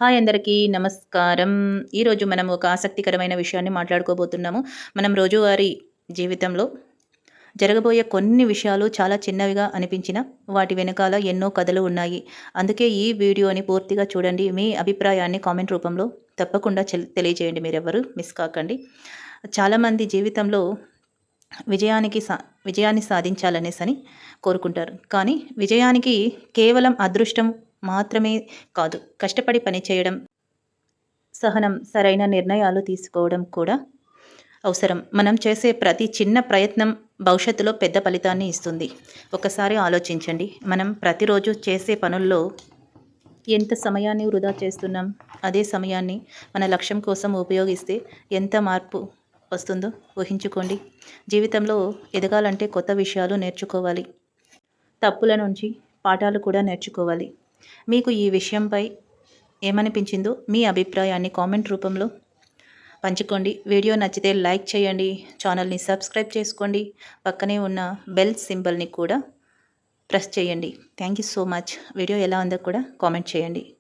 Hi అందరికీ నమస్కారం. ఈరోజు మనం ఒక ఆసక్తికరమైన విషయాన్ని మాట్లాడుకోబోతున్నాము. మనం రోజువారీ జీవితంలో జరగబోయే కొన్ని విషయాలు చాలా చిన్నవిగా అనిపించిన వాటి వెనకాల ఎన్నో కథలు ఉన్నాయి. అందుకే ఈ వీడియోని పూర్తిగా చూడండి. మీ అభిప్రాయాన్ని కామెంట్ రూపంలో తప్పకుండా తెలియజేయండి. మీరెవ్వరూ మిస్ కాకండి. చాలామంది జీవితంలో విజయానికి సా విజయాన్ని సాధించాలనేసని కోరుకుంటారు. కానీ విజయానికి కేవలం అదృష్టం మాత్రమే కాదు. కష్టపడి పని చేయడం, సహనం, సరైన నిర్ణయాలు తీసుకోవడం కూడా అవసరం. మనం చేసే ప్రతి చిన్న ప్రయత్నం భవిష్యత్తులో పెద్ద ఫలితాన్ని ఇస్తుంది. ఒకసారి ఆలోచించండి. మనం ప్రతిరోజు చేసే పనుల్లో ఎంత సమయాన్ని వృధా చేస్తున్నాం? అదే సమయాన్ని మన లక్ష్యం కోసం ఉపయోగిస్తే ఎంత మార్పు వస్తుందో ఊహించుకోండి. జీవితంలో ఎదగాలంటే కొత్త విషయాలు నేర్చుకోవాలి. తప్పుల నుంచి పాఠాలు కూడా నేర్చుకోవాలి. మీకు ఈ విషయంపై ఏమనిపించిందో మీ అభిప్రాయాన్ని కామెంట్ రూపంలో పంచుకోండి. వీడియో నచ్చితే లైక్ చేయండి. ఛానల్ని సబ్స్క్రైబ్ చేసుకోండి. పక్కనే ఉన్న బెల్ సింబల్ని కూడా ప్రెస్ చేయండి. Thank you so much. Video ఎలా ఉందో కూడా కామెంట్ చేయండి.